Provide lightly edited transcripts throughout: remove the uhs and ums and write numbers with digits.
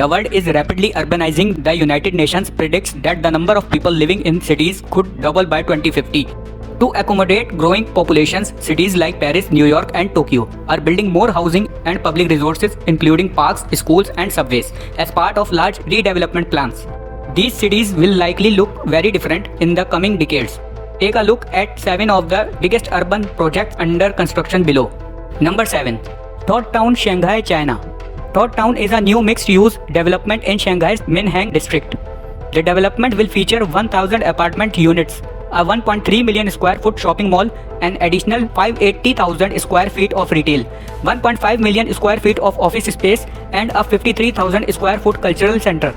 The world is rapidly urbanizing. The United Nations predicts that the number of people living in cities could double by 2050. To accommodate growing populations, cities like Paris, New York, and Tokyo are building more housing and public resources, including parks, schools, and subways, as part of large redevelopment plans. These cities will likely look very different in the coming decades. Take a look at 7 of the biggest urban projects under construction below. Number 7. Thought Town, Shanghai, China. Thought Town is a new mixed-use development in Shanghai's Minhang district. The development will feature 1,000 apartment units, a 1.3 million square foot shopping mall, an additional 580,000 square feet of retail, 1.5 million square feet of office space, and a 53,000 square foot cultural center.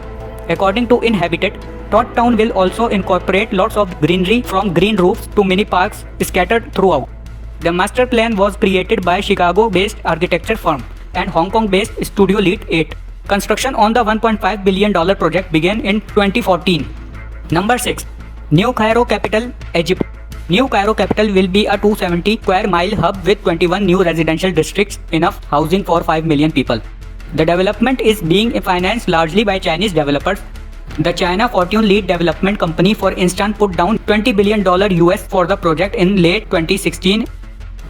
According to Inhabitat, Thought Town will also incorporate lots of greenery, from green roofs to mini parks scattered throughout. The master plan was created by Chicago-based architecture firm and Hong Kong-based Studio Lead 8. Construction on the $1.5 billion project began in 2014. Number 6. New Cairo Capital, Egypt. New Cairo Capital will be a 270 square mile hub with 21 new residential districts, enough housing for 5 million people. The development is being financed largely by Chinese developers. The China Fortune Lead Development Company, for instance, put down $20 billion US for the project in late 2016.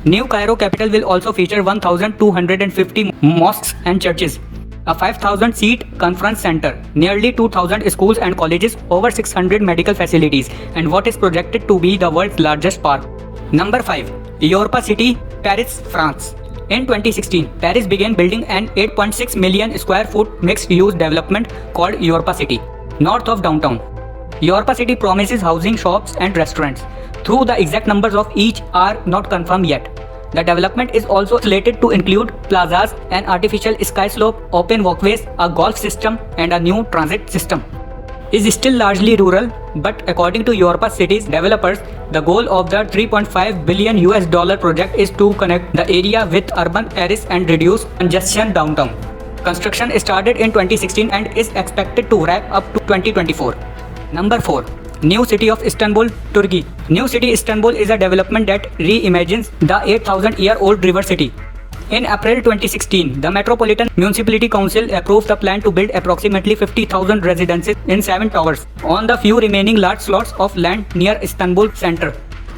New Cairo Capital will also feature 1,250 mosques and churches, a 5,000-seat conference center, nearly 2,000 schools and colleges, over 600 medical facilities, and what is projected to be the world's largest park. Number 5. Europa City, Paris, France. In 2016, Paris began building an 8.6 million square foot mixed-use development called Europa City, north of downtown. Europa City promises housing, shops, and restaurants, though the exact numbers of each are not confirmed yet. The development is also slated to include plazas, an artificial sky slope, open walkways, a golf system, and a new transit system. It is still largely rural, but according to Europa City's developers, the goal of the $3.5 billion US project is to connect the area with urban Paris and reduce congestion downtown. Construction started in 2016 and is expected to wrap up to 2024. Number 4. New City of Istanbul, Turkey. New City Istanbul is a development that reimagines the 8,000-year-old river city. In April 2016, the Metropolitan Municipality Council approved the plan to build approximately 50,000 residences in 7 towers on the few remaining large slots of land near Istanbul center.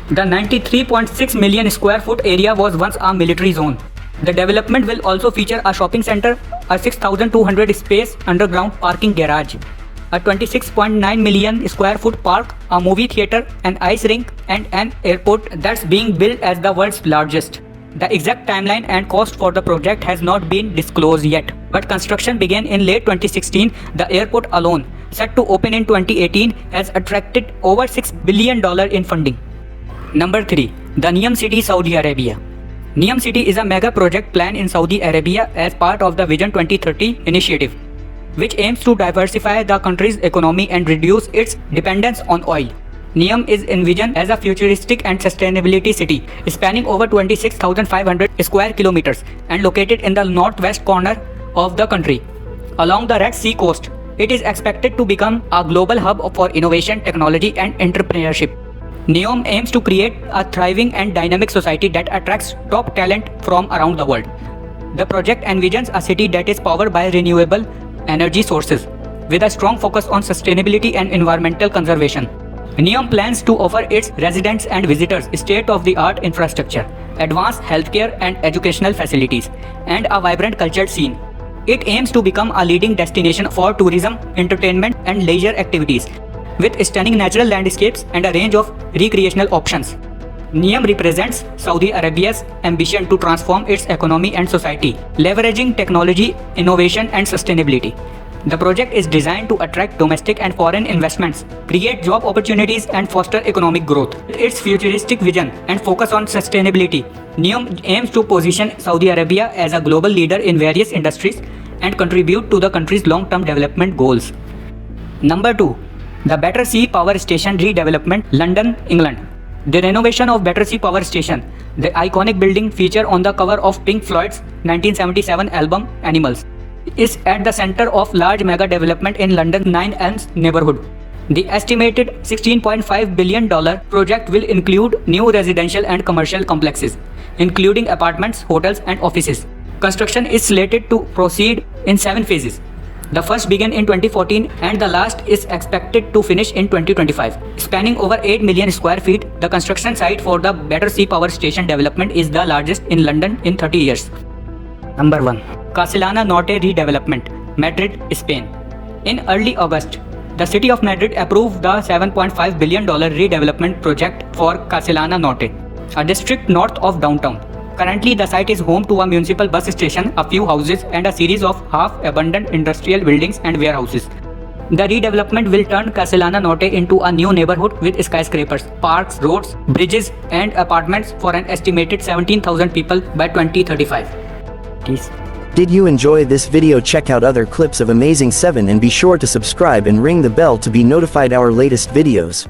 The 93.6 million square foot area was once a military zone. The development will also feature a shopping center, a 6,200 space underground parking garage, a 26.9 million square foot park, a movie theater, an ice rink, and an airport that's being built as the world's largest. The exact timeline and cost for the project has not been disclosed yet, but construction began in late 2016. The airport alone, set to open in 2018, has attracted over $6 billion in funding. Number 3. The Neom City, Saudi Arabia. Neom City is a mega project plan in Saudi Arabia as part of the Vision 2030 initiative, which aims to diversify the country's economy and reduce its dependence on oil. Neom is envisioned as a futuristic and sustainability city, spanning over 26,500 square kilometers and located in the northwest corner of the country, along the Red Sea coast. It is expected to become a global hub for innovation, technology, and entrepreneurship. Neom aims to create a thriving and dynamic society that attracts top talent from around the world. The project envisions a city that is powered by renewable energy sources, with a strong focus on sustainability and environmental conservation. Neom plans to offer its residents and visitors state-of-the-art infrastructure, advanced healthcare and educational facilities, and a vibrant cultural scene. It aims to become a leading destination for tourism, entertainment, and leisure activities, with stunning natural landscapes and a range of recreational options. Neom represents Saudi Arabia's ambition to transform its economy and society, leveraging technology, innovation, and sustainability. The project is designed to attract domestic and foreign investments, create job opportunities, and foster economic growth. With its futuristic vision and focus on sustainability, Neom aims to position Saudi Arabia as a global leader in various industries and contribute to the country's long-term development goals. Number 2. The Battersea Power Station Redevelopment, London, England. The renovation of Battersea Power Station, the iconic building featured on the cover of Pink Floyd's 1977 album Animals, is at the center of large mega development in London's Nine Elms neighborhood. The estimated $16.5 billion project will include new residential and commercial complexes, including apartments, hotels, and offices. Construction is slated to proceed in 7 phases. The first began in 2014 and the last is expected to finish in 2025. Spanning over 8 million square feet, the construction site for the Battersea Power Station development is the largest in London in 30 years. Number 1. Castellana Norte Redevelopment, Madrid, Spain. In early August, the city of Madrid approved the $7.5 billion redevelopment project for Castellana Norte, a district north of downtown. Currently, the site is home to a municipal bus station, a few houses, and a series of half-abandoned industrial buildings and warehouses. The redevelopment will turn Castellana Norte into a new neighborhood with skyscrapers, parks, roads, bridges, and apartments for an estimated 17,000 people by 2035. Peace. Did you enjoy this video? Check out other clips of Amazing 7 and be sure to subscribe and ring the bell to be notified our latest videos.